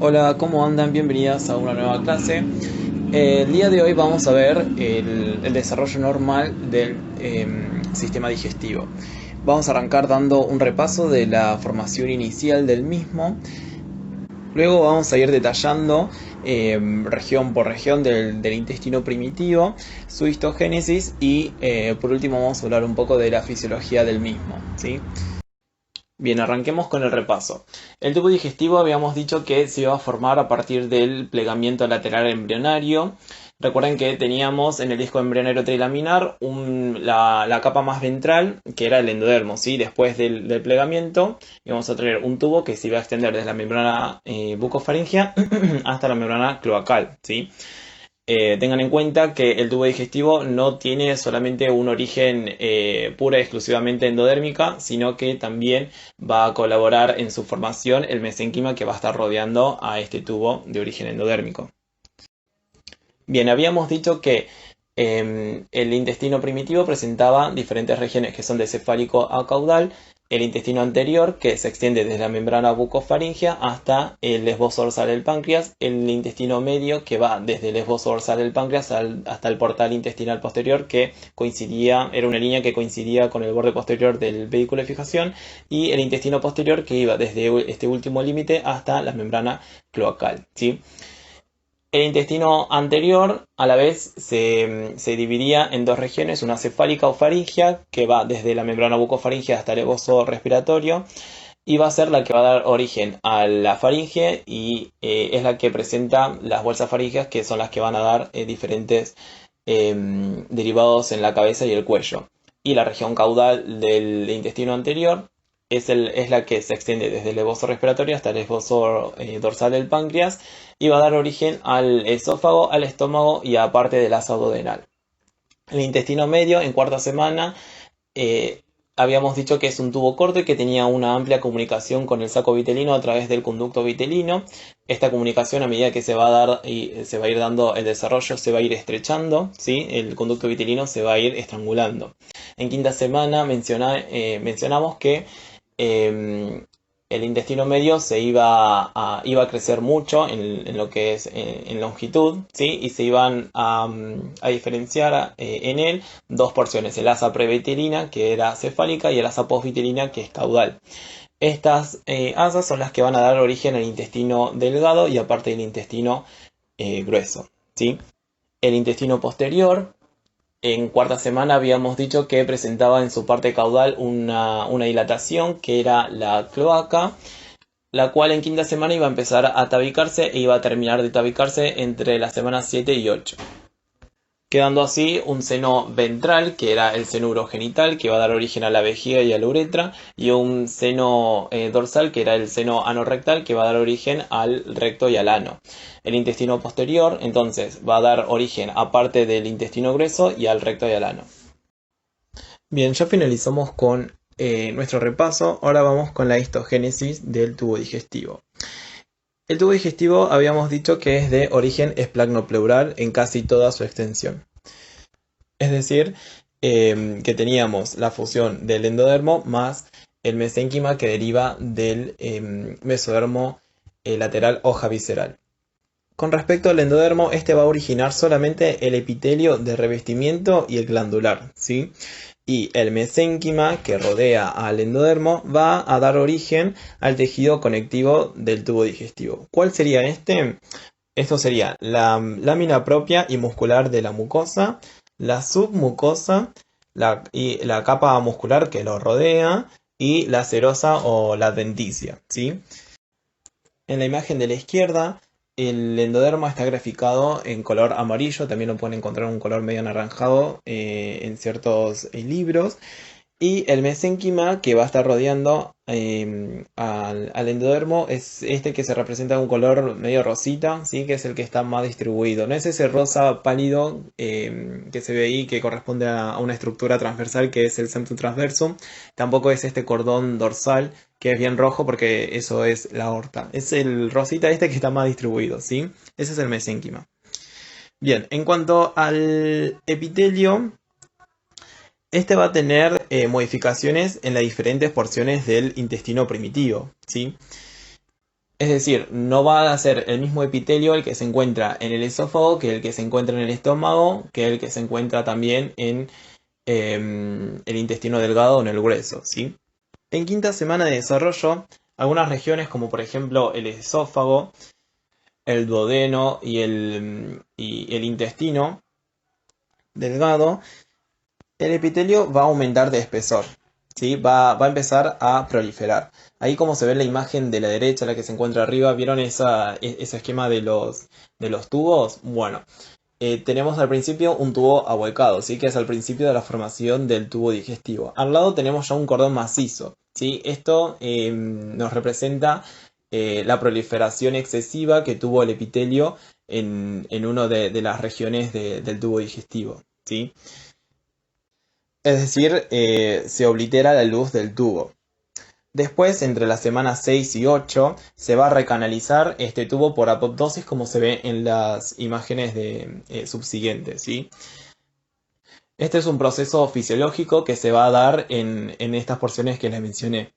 Hola, ¿cómo andan? Bienvenidas a una nueva clase. El día de hoy vamos a ver el desarrollo normal del sistema digestivo. Vamos a arrancar dando un repaso de la formación inicial del mismo. Luego vamos a ir detallando región por región del intestino primitivo, su histogénesis y por último vamos a hablar un poco de la fisiología del mismo, ¿sí? Bien, arranquemos con el repaso. El tubo digestivo habíamos dicho que se iba a formar a partir del plegamiento lateral embrionario. Recuerden que teníamos en el disco embrionario trilaminar la capa más ventral, que era el endodermo, ¿sí? Después del plegamiento íbamos a tener un tubo que se iba a extender desde la membrana bucofaringea hasta la membrana cloacal, ¿sí? Tengan en cuenta que el tubo digestivo no tiene solamente un origen pura y exclusivamente endodérmica, sino que también va a colaborar en su formación el mesénquima que va a estar rodeando a este tubo de origen endodérmico. Bien, habíamos dicho que el intestino primitivo presentaba diferentes regiones que son de cefálico a caudal, el intestino anterior que se extiende desde la membrana bucofaringea hasta el esbozo dorsal del páncreas, el intestino medio que va desde el esbozo dorsal del páncreas hasta el portal intestinal posterior que coincidía, era una línea que coincidía con el borde posterior del vehículo de fijación, y el intestino posterior que iba desde este último límite hasta la membrana cloacal, ¿sí? El intestino anterior a la vez se dividía en dos regiones, una cefálica o faríngea, que va desde la membrana bucofaríngea hasta el esbozo respiratorio, y va a ser la que va a dar origen a la faringe y es la que presenta las bolsas faríngeas, que son las que van a dar diferentes derivados en la cabeza y el cuello. Y la región caudal del intestino anterior es la que se extiende desde el esbozo respiratorio hasta el esbozo dorsal del páncreas y va a dar origen al esófago, al estómago y a parte del ácido duodenal. El intestino medio, en cuarta semana, eh, habíamos dicho que es un tubo corto y que tenía una amplia comunicación con el saco vitelino a través del conducto vitelino. Esta comunicación, a medida que se va a dar y se va a ir dando el desarrollo, se va a ir estrechando, ¿sí? El conducto vitelino se va a ir estrangulando. En quinta semana mencionamos que eh, el intestino medio iba a crecer mucho en lo que es en longitud, ¿sí? Y se iban a diferenciar en él dos porciones, el asa previtelina, que era cefálica, y el asa posvitelina, que es caudal. Estas asas son las que van a dar origen al intestino delgado y aparte del intestino grueso, ¿sí? El intestino posterior, en cuarta semana habíamos dicho que presentaba en su parte caudal una dilatación que era la cloaca, la cual en quinta semana iba a empezar a tabicarse e iba a terminar de tabicarse entre las semanas 7 y 8, quedando así un seno ventral, que era el seno urogenital, que va a dar origen a la vejiga y a la uretra, y un seno dorsal, que era el seno anorrectal, que va a dar origen al recto y al ano. El intestino posterior, entonces, va a dar origen a parte del intestino grueso y al recto y al ano. Bien, ya finalizamos con nuestro repaso, ahora vamos con la histogénesis del tubo digestivo. El tubo digestivo habíamos dicho que es de origen esplagnopleural en casi toda su extensión. Es decir, que teníamos la fusión del endodermo más el mesénquima que deriva del mesodermo lateral hoja visceral. Con respecto al endodermo, este va a originar solamente el epitelio de revestimiento y el glandular, ¿sí? Y el mesénquima que rodea al endodermo va a dar origen al tejido conectivo del tubo digestivo. ¿Cuál sería este? Esto sería la lámina propia y muscular de la mucosa, la submucosa y la capa muscular que lo rodea y la serosa o la adventicia, ¿sí? En la imagen de la izquierda, el endodermo está graficado en color amarillo, también lo pueden encontrar en un color medio anaranjado en ciertos libros. Y el mesénquima que va a estar rodeando al endodermo es este que se representa en un color medio rosita, ¿sí? Que es el que está más distribuido. No es ese rosa pálido que se ve ahí, que corresponde a una estructura transversal que es el septum transversum. Tampoco es este cordón dorsal que es bien rojo porque eso es la aorta. Es el rosita este que está más distribuido, ¿sí? Ese es el mesénquima. Bien, en cuanto al epitelio, este va a tener modificaciones en las diferentes porciones del intestino primitivo, ¿sí? Es decir, no va a ser el mismo epitelio el que se encuentra en el esófago que el que se encuentra en el estómago, que el que se encuentra también en el intestino delgado o en el grueso, ¿sí? En quinta semana de desarrollo, algunas regiones como por ejemplo el esófago, el duodeno y el intestino delgado, el epitelio va a aumentar de espesor, ¿sí? Va a empezar a proliferar. Ahí como se ve en la imagen de la derecha, la que se encuentra arriba, ¿vieron ese esquema de los tubos? Bueno, tenemos al principio un tubo ahuecado, ¿sí? Que es al principio de la formación del tubo digestivo. Al lado tenemos ya un cordón macizo, ¿sí? Esto nos representa la proliferación excesiva que tuvo el epitelio en una de las regiones del tubo digestivo, ¿sí? Es decir, se oblitera la luz del tubo. Después, entre las semanas 6 y 8, se va a recanalizar este tubo por apoptosis como se ve en las imágenes subsiguientes, ¿sí? Este es un proceso fisiológico que se va a dar en estas porciones que les mencioné.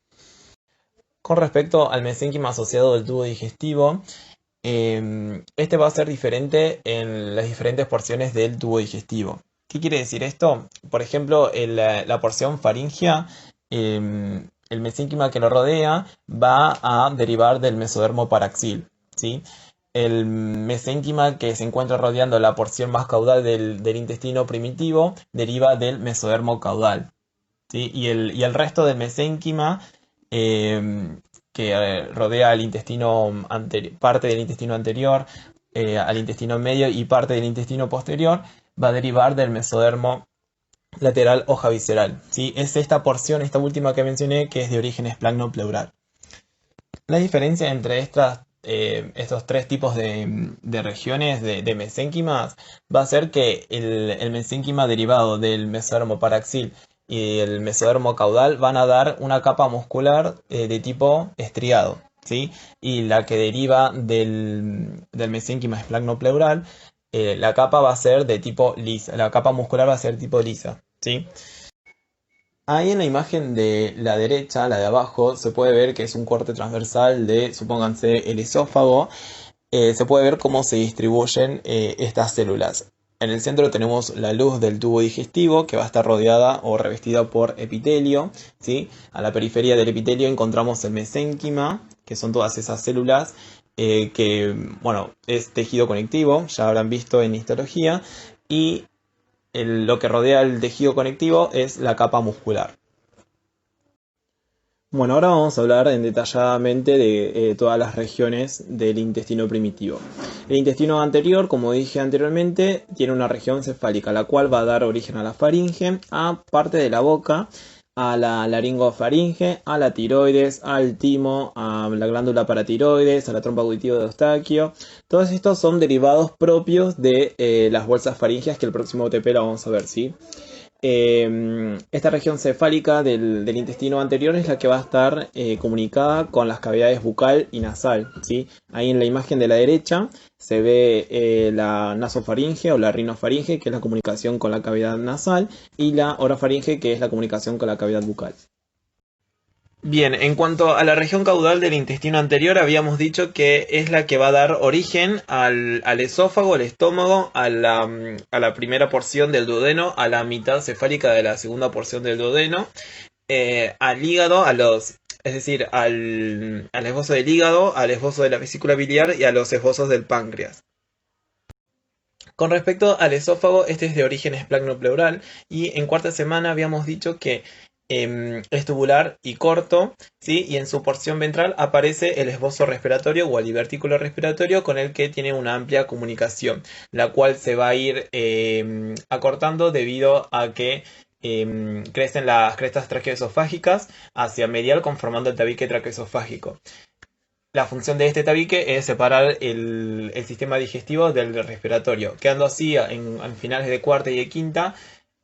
Con respecto al mesénquima asociado del tubo digestivo, este va a ser diferente en las diferentes porciones del tubo digestivo. ¿Qué quiere decir esto? Por ejemplo, en la porción faríngea, el mesénquima que lo rodea va a derivar del mesodermo paraxil, ¿sí? El mesénquima que se encuentra rodeando la porción más caudal del intestino primitivo deriva del mesodermo caudal, ¿sí? Y el resto del mesénquima que rodea al intestino parte del intestino anterior, al intestino medio y parte del intestino posterior, va a derivar del mesodermo lateral hoja visceral, ¿sí? Es esta porción, esta última que mencioné, que es de origen esplagnopleural. La diferencia entre estos tres tipos de regiones de mesénquimas va a ser que el mesénquima derivado del mesodermo paraxil y el mesodermo caudal van a dar una capa muscular de tipo estriado, ¿sí? Y la que deriva del mesénquima esplagnopleural, la capa va a ser de tipo lisa, la capa muscular va a ser tipo lisa, ¿sí? Ahí en la imagen de la derecha, la de abajo, se puede ver que es un corte transversal de, supónganse, el esófago. Se puede ver cómo se distribuyen estas células. En el centro tenemos la luz del tubo digestivo que va a estar rodeada o revestida por epitelio, ¿sí? A la periferia del epitelio encontramos el mesénquima, que son todas esas células que, bueno, es tejido conectivo, ya habrán visto en histología, y lo que rodea el tejido conectivo es la capa muscular. Bueno, ahora vamos a hablar detalladamente de todas las regiones del intestino primitivo. El intestino anterior, como dije anteriormente, tiene una región cefálica, la cual va a dar origen a la faringe, a parte de la boca, a la laringofaringe, a la tiroides, al timo, a la glándula paratiroides, a la trompa auditiva de Eustaquio. Todos estos son derivados propios de las bolsas faringeas que el próximo TP la vamos a ver, ¿sí? Esta región cefálica del intestino anterior es la que va a estar comunicada con las cavidades bucal y nasal, ¿sí? Ahí en la imagen de la derecha se ve la nasofaringe o la rinofaringe, que es la comunicación con la cavidad nasal, y la orofaringe, que es la comunicación con la cavidad bucal. Bien, en cuanto a la región caudal del intestino anterior, habíamos dicho que es la que va a dar origen al esófago, al estómago, a la primera porción del duodeno, a la mitad cefálica de la segunda porción del duodeno, al hígado, es decir, al esbozo del hígado, al esbozo de la vesícula biliar y a los esbozos del páncreas. Con respecto al esófago, este es de origen esplagnopleural y en cuarta semana habíamos dicho que es tubular y corto, ¿sí? Y en su porción ventral aparece el esbozo respiratorio o el divertículo respiratorio con el que tiene una amplia comunicación, la cual se va a ir acortando debido a que crecen las crestas traqueoesofágicas hacia medial conformando el tabique traqueoesofágico. La función de este tabique es separar el sistema digestivo del respiratorio, quedando así en finales de cuarta y de quinta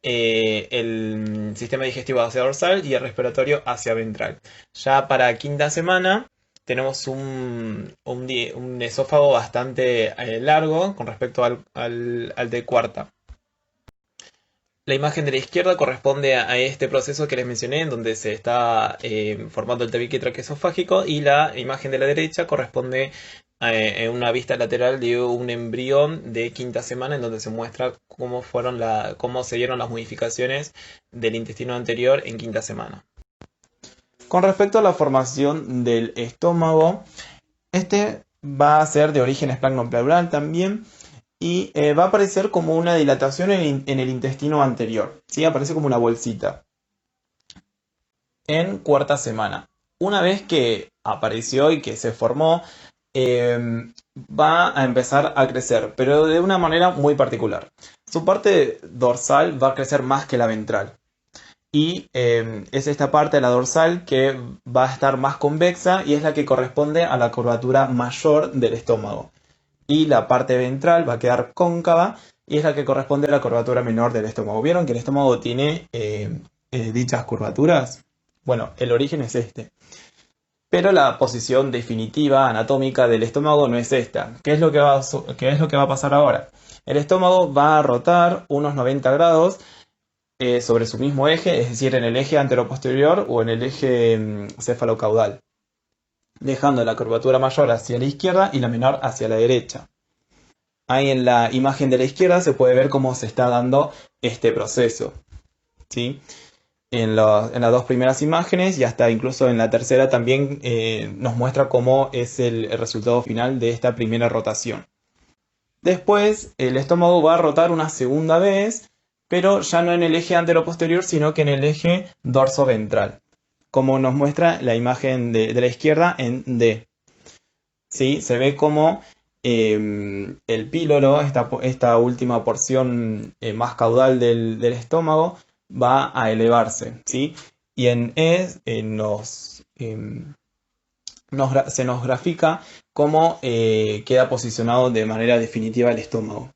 el sistema digestivo hacia dorsal y el respiratorio hacia ventral. Ya para quinta semana tenemos un esófago bastante largo con respecto al de cuarta. La imagen de la izquierda corresponde a este proceso que les mencioné, en donde se está formando el tabique traqueosofágico, y la imagen de la derecha corresponde a una vista lateral de un embrión de quinta semana, en donde se muestra cómo se dieron las modificaciones del intestino anterior en quinta semana. Con respecto a la formación del estómago, este va a ser de origen esplagnopleural también. Y va a aparecer como una dilatación en el intestino anterior, ¿sí? Aparece como una bolsita en cuarta semana. Una vez que apareció y que se formó, va a empezar a crecer, pero de una manera muy particular. Su parte dorsal va a crecer más que la ventral. Y es esta parte de la dorsal que va a estar más convexa y es la que corresponde a la curvatura mayor del estómago. Y la parte ventral va a quedar cóncava y es la que corresponde a la curvatura menor del estómago. ¿Vieron que el estómago tiene dichas curvaturas? Bueno, el origen es este. Pero la posición definitiva anatómica del estómago no es esta. ¿Qué es lo que va a pasar ahora? El estómago va a rotar unos 90 grados sobre su mismo eje, es decir, en el eje anteroposterior o en el eje cefalocaudal, dejando la curvatura mayor hacia la izquierda y la menor hacia la derecha. Ahí en la imagen de la izquierda se puede ver cómo se está dando este proceso, ¿sí? En las dos primeras imágenes y hasta incluso en la tercera también nos muestra cómo es el resultado final de esta primera rotación. Después el estómago va a rotar una segunda vez, pero ya no en el eje anteroposterior, sino que en el eje dorsoventral, como nos muestra la imagen de la izquierda en D. ¿Sí? Se ve como el píloro, esta última porción más caudal del estómago, va a elevarse, ¿sí? Y en E se nos grafica cómo queda posicionado de manera definitiva el estómago.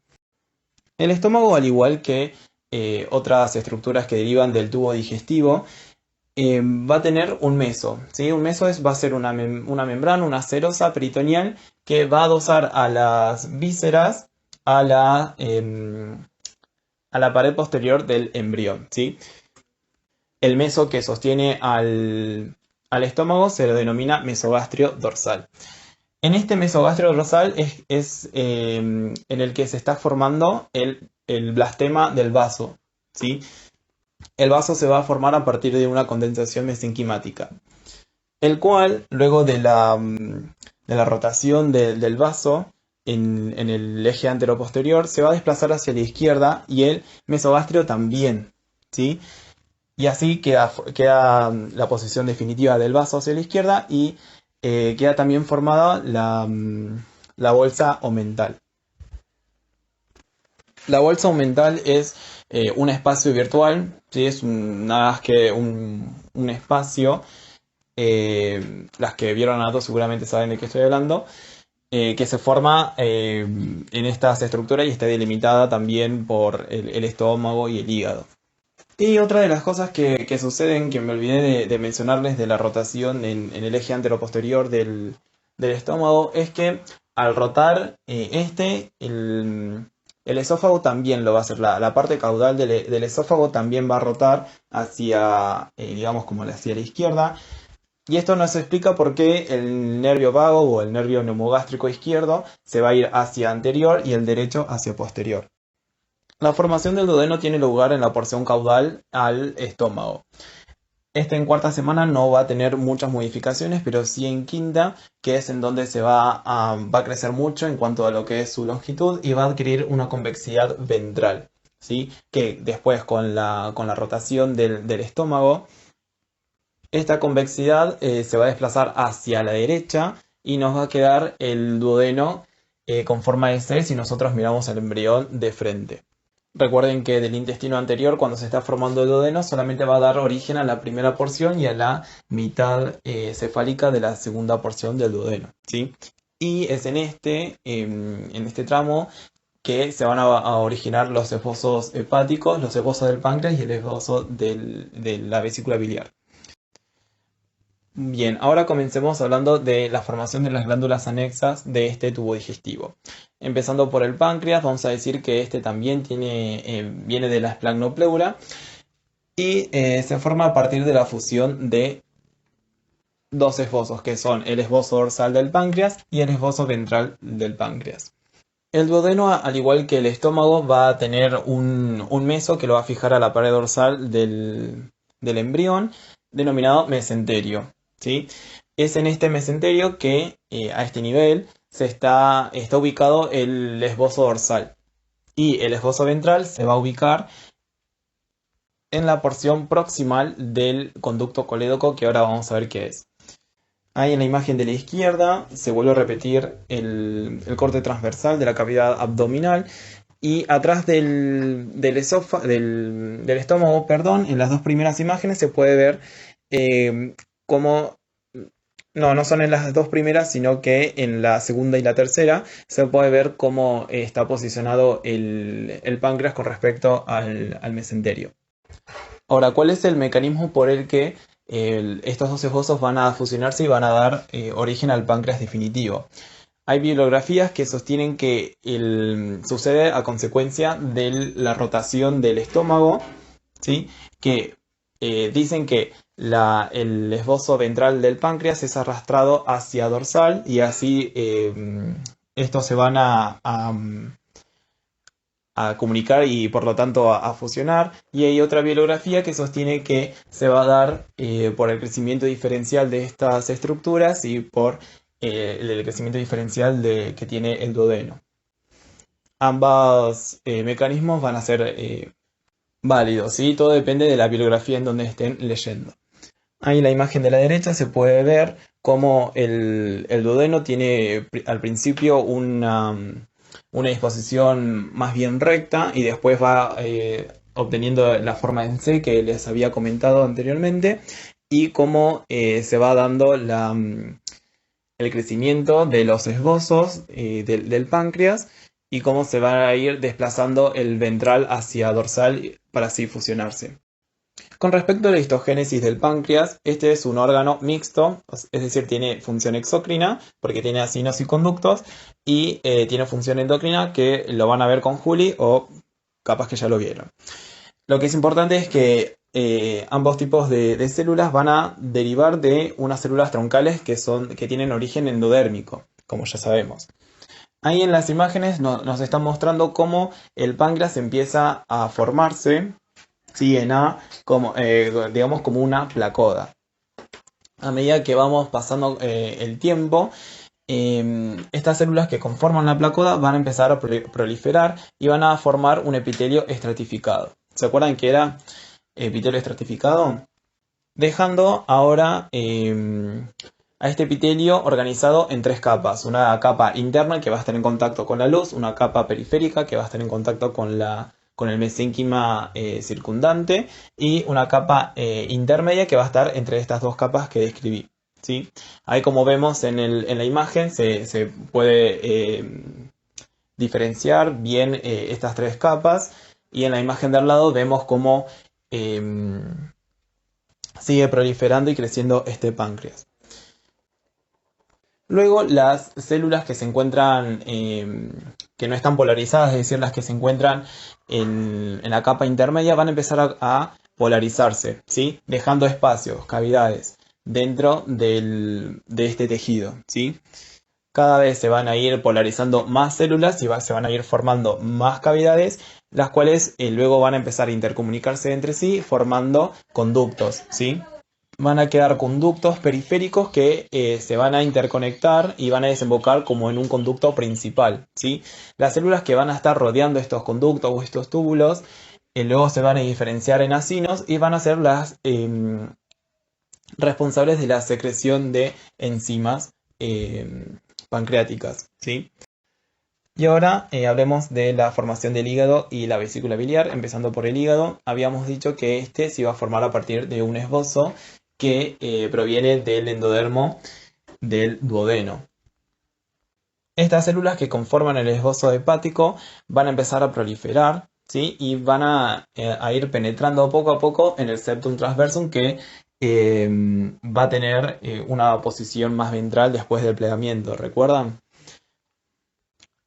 El estómago, al igual que otras estructuras que derivan del tubo digestivo, va a tener un meso, ¿sí? Un meso va a ser una membrana, una serosa peritoneal que va a adosar a las vísceras a la pared posterior del embrión, ¿sí? El meso que sostiene al estómago se lo denomina mesogastrio dorsal. En este mesogastrio dorsal es en el que se está formando el blastema del vaso, ¿sí? El vaso se va a formar a partir de una condensación mesenquimática, el cual, luego de la rotación del vaso en el eje anteroposterior, se va a desplazar hacia la izquierda y el mesogastrio también, ¿sí? Y así queda la posición definitiva del vaso hacia la izquierda y queda también formada la bolsa omental. La bolsa omental es un espacio virtual, ¿sí? Es nada más que un espacio. Las que vieron anato seguramente saben de qué estoy hablando. Que se forma en estas estructuras y está delimitada también por el estómago y el hígado. Y otra de las cosas que suceden, que me olvidé de mencionarles de la rotación en el eje anteroposterior del estómago, es que al rotar el esófago también lo va a hacer. La parte caudal del esófago también va a rotar hacia, digamos, como hacia la izquierda. Y esto nos explica por qué el nervio vago o el nervio neumogástrico izquierdo se va a ir hacia anterior y el derecho hacia posterior. La formación del duodeno tiene lugar en la porción caudal al estómago. En cuarta semana no va a tener muchas modificaciones, pero sí en quinta, que es en donde va a crecer mucho en cuanto a lo que es su longitud y va a adquirir una convexidad ventral, ¿sí? Que después con la rotación del estómago, esta convexidad se va a desplazar hacia la derecha y nos va a quedar el duodeno con forma de C si nosotros miramos al embrión de frente. Recuerden que del intestino anterior, cuando se está formando el duodeno, solamente va a dar origen a la primera porción y a la mitad cefálica de la segunda porción del duodeno, ¿sí? Y es en este tramo que se van a originar los esbozos hepáticos, los esbozos del páncreas y el esbozo de la vesícula biliar. Bien, ahora comencemos hablando de la formación de las glándulas anexas de este tubo digestivo. Empezando por el páncreas, vamos a decir que este también viene de la esplagnopleural y se forma a partir de la fusión de dos esbosos, que son el esbozo dorsal del páncreas y el esbozo ventral del páncreas. El duodeno, al igual que el estómago, va a tener un meso que lo va a fijar a la pared dorsal del embrión, denominado mesenterio, ¿sí? Es en este mesenterio que a este nivel está ubicado el esbozo dorsal y el esbozo ventral se va a ubicar en la porción proximal del conducto colédoco, que ahora vamos a ver qué es. Ahí en la imagen de la izquierda se vuelve a repetir el corte transversal de la cavidad abdominal y atrás del estómago, perdón, en las dos primeras imágenes se puede ver cómo... No son en las dos primeras, sino que en la segunda y la tercera se puede ver cómo está posicionado el páncreas con respecto al mesenterio. Ahora, ¿cuál es el mecanismo por el que estos dos esbozos van a fusionarse y van a dar origen al páncreas definitivo? Hay bibliografías que sostienen que sucede a consecuencia de la rotación del estómago, ¿sí? Que dicen que el esbozo ventral del páncreas es arrastrado hacia dorsal y así estos se van a comunicar y por lo tanto a fusionar. Y hay otra bibliografía que sostiene que se va a dar por el crecimiento diferencial de estas estructuras y por el crecimiento diferencial que tiene el duodeno. Ambos mecanismos van a ser válidos, ¿sí? Todo depende de la bibliografía en donde estén leyendo. Ahí en la imagen de la derecha se puede ver cómo el duodeno tiene al principio una disposición más bien recta y después va obteniendo la forma en C que les había comentado anteriormente y cómo se va dando el crecimiento de los esbozos del páncreas y cómo se va a ir desplazando el ventral hacia dorsal para así fusionarse. Con respecto a la histogénesis del páncreas, este es un órgano mixto, es decir, tiene función exócrina, porque tiene acinos y conductos, y tiene función endocrina, que lo van a ver con Juli, o capaz que ya lo vieron. Lo que es importante es que ambos tipos de células van a derivar de unas células troncales que tienen origen endodérmico, como ya sabemos. Ahí en las imágenes nos están mostrando cómo el páncreas empieza a formarse, ¿sí? Digamos como una placoda. A medida que vamos pasando el tiempo, estas células que conforman la placoda van a empezar a proliferar y van a formar un epitelio estratificado. ¿Se acuerdan que era epitelio estratificado? Dejando ahora a este epitelio organizado en tres capas. Una capa interna que va a estar en contacto con la luz, una capa periférica que va a estar en contacto con el mesénquima circundante y una capa intermedia que va a estar entre estas dos capas que describí, ¿sí? Ahí, como vemos en la imagen, se puede diferenciar bien estas tres capas, y en la imagen de al lado vemos cómo sigue proliferando y creciendo este páncreas. Luego, las células que se encuentran, que no están polarizadas, es decir, las que se encuentran en la capa intermedia, van a empezar a polarizarse, ¿sí? Dejando espacios, cavidades, dentro de este tejido, ¿sí? Cada vez se van a ir polarizando más células y se van a ir formando más cavidades, las cuales luego van a empezar a intercomunicarse entre sí, formando conductos, ¿sí? Van a quedar conductos periféricos que se van a interconectar y van a desembocar como en un conducto principal, ¿sí? Las células que van a estar rodeando estos conductos o estos túbulos luego se van a diferenciar en acinos y van a ser las responsables de la secreción de enzimas pancreáticas, ¿sí? Y ahora hablemos de la formación del hígado y la vesícula biliar. Empezando por el hígado, habíamos dicho que este se iba a formar a partir de un esbozo que proviene del endodermo del duodeno. Estas células que conforman el esbozo hepático van a empezar a proliferar, ¿sí? Y van a ir penetrando poco a poco en el septum transversum, que va a tener una posición más ventral después del plegamiento, ¿recuerdan?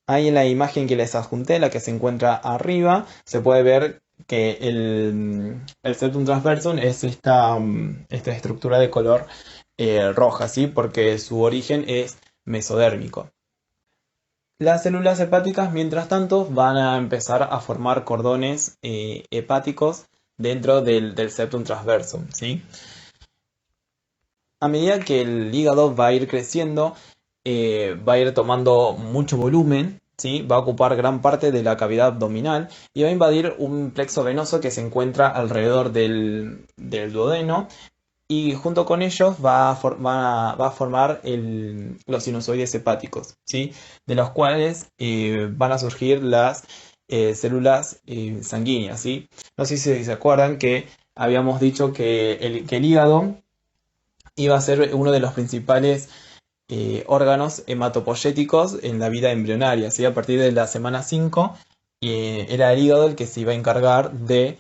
Ahí en la imagen que les adjunté, la que se encuentra arriba, se puede ver que el septum transversum es esta estructura de color roja, ¿sí? Porque su origen es mesodérmico. Las células hepáticas, mientras tanto, van a empezar a formar cordones hepáticos dentro del septum transversum, ¿sí? A medida que el hígado va a ir creciendo, va a ir tomando mucho volumen, ¿sí? Va a ocupar gran parte de la cavidad abdominal y va a invadir un plexo venoso que se encuentra alrededor del duodeno, y junto con ellos va a formar los sinusoides hepáticos, ¿sí? De los cuales van a surgir las células sanguíneas, ¿sí? No sé si se acuerdan que habíamos dicho que el hígado iba a ser uno de los principales órganos hematopoyéticos en la vida embrionaria, ¿sí? A partir de la semana 5 era el hígado el que se iba a encargar de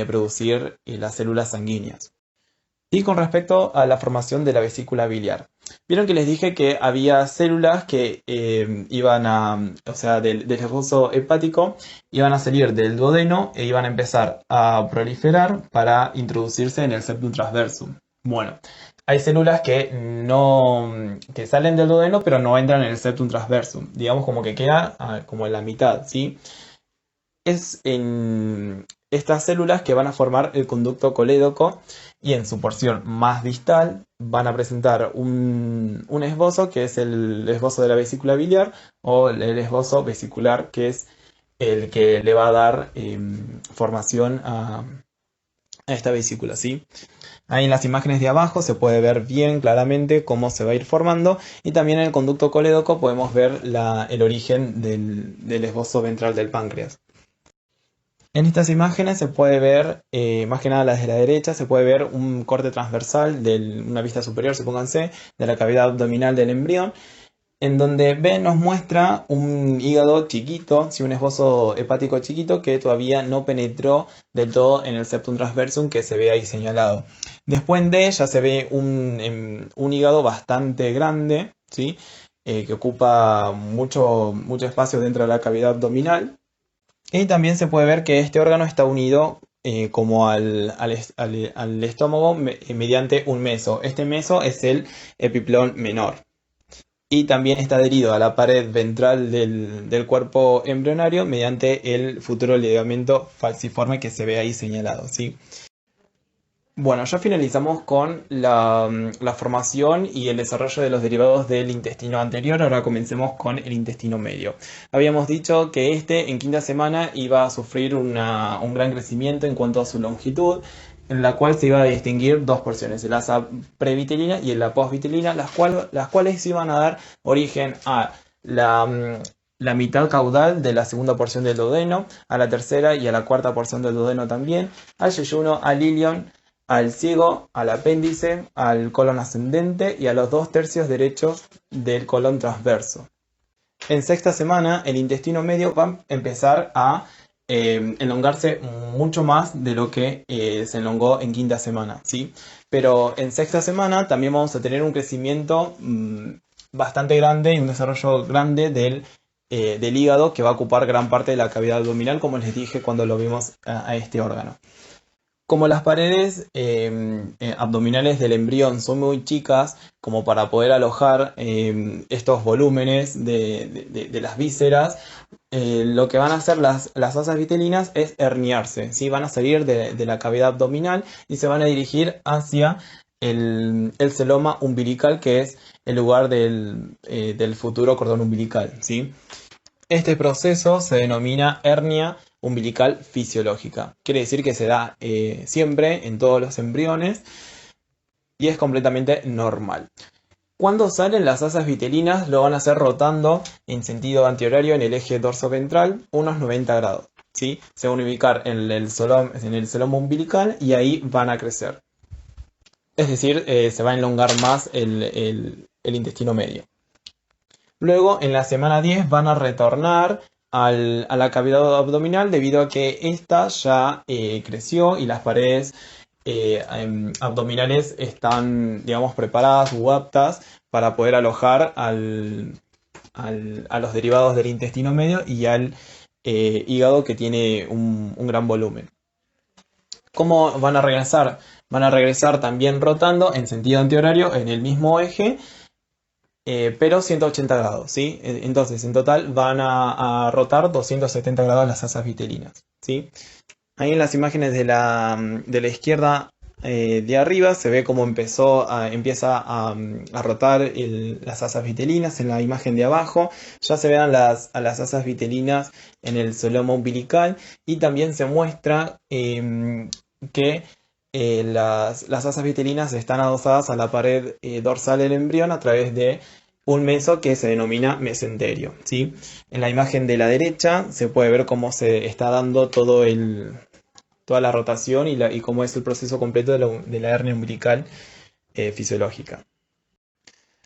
producir las células sanguíneas. Y con respecto a la formación de la vesícula biliar, vieron que les dije que había células que o sea, del esbozo hepático, iban a salir del duodeno e iban a empezar a proliferar para introducirse en el septum transversum. Bueno, hay células que que salen del duodeno pero no entran en el septum transversum, digamos como que queda como en la mitad, ¿sí? Es en estas células que van a formar el conducto colédoco, y en su porción más distal van a presentar un esbozo que es el esbozo de la vesícula biliar, o el esbozo vesicular, que es el que le va a dar formación a esta vesícula, ¿sí? Ahí en las imágenes de abajo se puede ver bien claramente cómo se va a ir formando, y también en el conducto colédoco podemos ver el origen del esbozo ventral del páncreas. En estas imágenes se puede ver, más que nada las de la derecha, se puede ver un corte transversal de una vista superior, supónganse, de la cavidad abdominal del embrión, en donde nos muestra un hígado chiquito, sí, un esbozo hepático chiquito que todavía no penetró del todo en el septum transversum que se ve ahí señalado. Después en D ya se ve un hígado bastante grande, ¿sí? Que ocupa mucho espacio dentro de la cavidad abdominal. Y también se puede ver que este órgano está unido como al estómago mediante un meso. Este meso es el epiplón menor. Y también está adherido a la pared ventral del cuerpo embrionario mediante el futuro ligamento falciforme que se ve ahí señalado, ¿sí? Bueno, ya finalizamos con la formación y el desarrollo de los derivados del intestino anterior. Ahora comencemos con el intestino medio. Habíamos dicho que en quinta semana iba a sufrir un gran crecimiento en cuanto a su longitud, en la cual se iba a distinguir dos porciones, el asa previtelina y la posvitelina, las cuales iban a dar origen a la mitad caudal de la segunda porción del duodeno, a la tercera y a la cuarta porción del duodeno también, al yeyuno, al ilion, al ciego, al apéndice, al colon ascendente y a los 2/3 derechos del colon transverso. En sexta semana, el intestino medio va a empezar a elongarse mucho más de lo que se elongó en quinta semana, ¿sí? Pero en sexta semana también vamos a tener un crecimiento bastante grande y un desarrollo grande del hígado, que va a ocupar gran parte de la cavidad abdominal, como les dije cuando lo vimos a este órgano. Como las paredes abdominales del embrión son muy chicas como para poder alojar estos volúmenes de las vísceras, lo que van a hacer las asas vitelinas es herniarse, ¿sí? Van a salir de la cavidad abdominal y se van a dirigir hacia el celoma umbilical, que es el lugar del futuro cordón umbilical, ¿sí? Este proceso se denomina hernia umbilical fisiológica. Quiere decir que se da siempre en todos los embriones y es completamente normal. Cuando salen las asas vitelinas, lo van a hacer rotando en sentido antihorario en el eje dorsoventral unos 90 grados, ¿sí? Se van a ubicar en el celoma umbilical y ahí van a crecer. Es decir, se va a elongar más el intestino medio. Luego, en la semana 10 van a retornar a la cavidad abdominal, debido a que esta ya creció y las paredes abdominales están, digamos, preparadas u aptas para poder alojar a los derivados del intestino medio y al hígado, que tiene un gran volumen. ¿Cómo van a regresar? Van a regresar también rotando en sentido antihorario en el mismo eje, pero 180 grados, ¿sí? Entonces, en total van a rotar 270 grados las asas vitelinas, ¿sí? Ahí en las imágenes de la izquierda de arriba se ve cómo empieza a rotar las asas vitelinas. En la imagen de abajo ya se ven a las asas vitelinas en el celoma umbilical, y también se muestra que las asas vitelinas están adosadas a la pared dorsal del embrión a través de un meso que se denomina mesenterio, ¿sí? En la imagen de la derecha se puede ver cómo se está dando toda la rotación y cómo es el proceso completo de la hernia umbilical fisiológica.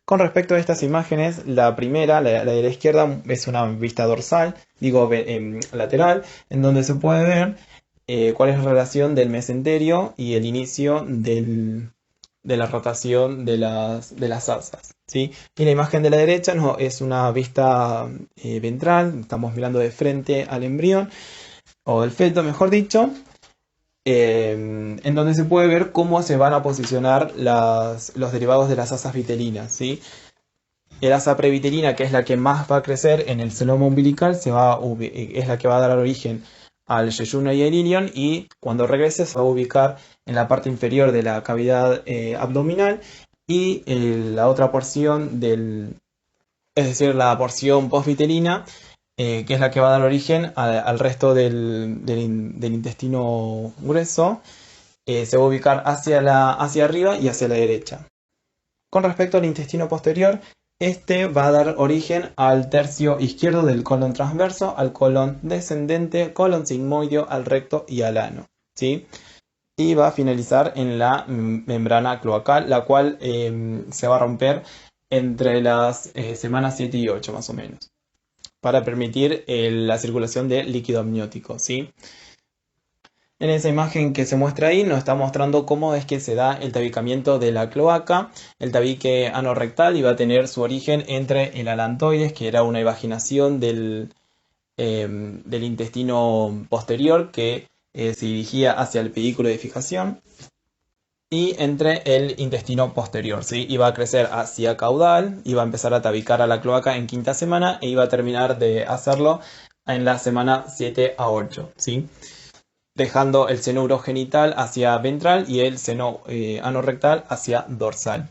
Con respecto a estas imágenes, la primera, la de la izquierda, es una vista dorsal, lateral, en donde se puede ver cuál es la relación del mesenterio y el inicio de la rotación de las asas, ¿sí? Y la imagen de la derecha es una vista ventral, estamos mirando de frente al embrión, o del feto, mejor dicho, en donde se puede ver cómo se van a posicionar los derivados de las asas vitelinas, ¿sí? El asa previtelina, que es la que más va a crecer en el celoma umbilical, es la que va a dar origen al yeyuno y el ilion, y cuando regrese se va a ubicar en la parte inferior de la cavidad abdominal, y la otra porción es decir, la porción postvitelina, que es la que va a dar origen al resto del intestino grueso, se va a ubicar hacia arriba y hacia la derecha. Con respecto al intestino posterior, este va a dar origen al tercio izquierdo del colon transverso, al colon descendente, colon sigmoideo, al recto y al ano, ¿sí? Y va a finalizar en la membrana cloacal, la cual se va a romper entre las semanas 7 y 8 más o menos, para permitir la circulación de líquido amniótico, ¿sí? En esa imagen que se muestra ahí nos está mostrando cómo es que se da el tabicamiento de la cloaca, el tabique anorrectal, y va a tener su origen entre el alantoides, que era una evaginación del intestino posterior que se dirigía hacia el pedículo de fijación, y entre el intestino posterior, ¿sí? Iba a crecer hacia caudal, iba a empezar a tabicar a la cloaca en quinta semana e iba a terminar de hacerlo en la semana 7 a 8, ¿sí? Dejando el seno urogenital hacia ventral y el seno anorrectal hacia dorsal.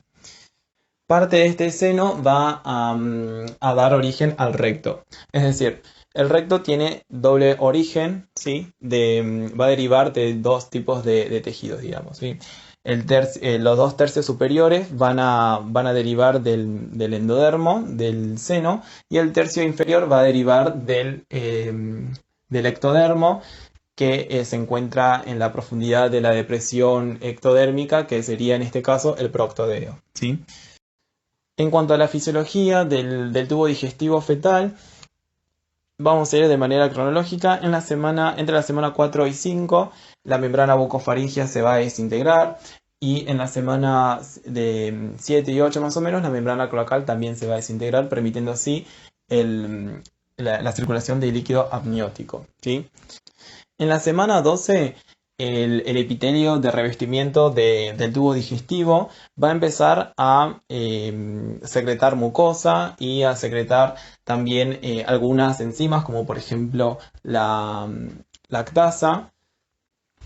Parte de este seno va a dar origen al recto. Es decir, el recto tiene doble origen, ¿sí? Va a derivar de dos tipos de tejidos, digamos, ¿sí? Los 2 tercios superiores van a derivar del endodermo, del seno, y el tercio inferior va a derivar del ectodermo, que se encuentra en la profundidad de la depresión ectodérmica, que sería en este caso el proctodeo, ¿sí? En cuanto a la fisiología del tubo digestivo fetal, vamos a ir de manera cronológica. Entre la semana 4 y 5, la membrana bucofaringea se va a desintegrar, y en la semana de 7 y 8 más o menos, la membrana cloacal también se va a desintegrar, permitiendo así la circulación de líquido amniótico, ¿sí? En la semana 12, el epitelio de revestimiento del tubo digestivo va a empezar a secretar mucosa y a secretar también algunas enzimas, como por ejemplo la lactasa,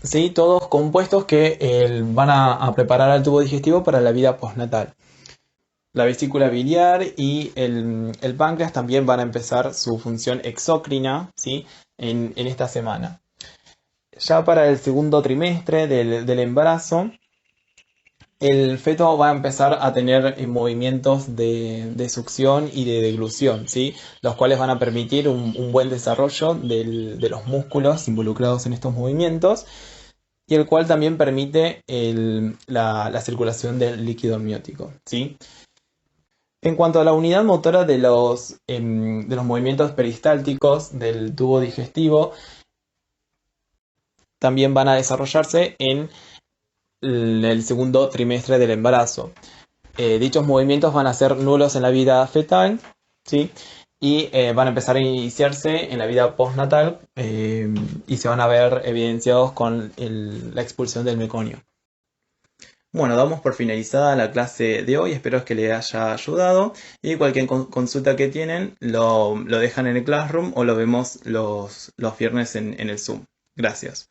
¿sí? Todos compuestos que van a preparar al tubo digestivo para la vida postnatal. La vesícula biliar y el páncreas también van a empezar su función exócrina, ¿sí? en esta semana. Ya para el segundo trimestre del embarazo, el feto va a empezar a tener movimientos de succión y de deglución, ¿sí? Los cuales van a permitir un buen desarrollo de los músculos involucrados en estos movimientos, y el cual también permite la circulación del líquido amniótico, ¿sí? En cuanto a la unidad motora de los movimientos peristálticos del tubo digestivo, también van a desarrollarse en en el segundo trimestre del embarazo. Dichos movimientos van a ser nulos en la vida fetal, ¿sí? Y van a empezar a iniciarse en la vida postnatal y se van a ver evidenciados con la expulsión del meconio. Bueno, damos por finalizada la clase de hoy, espero que les haya ayudado y cualquier consulta que tienen lo dejan en el Classroom o lo vemos los viernes en el Zoom. Gracias.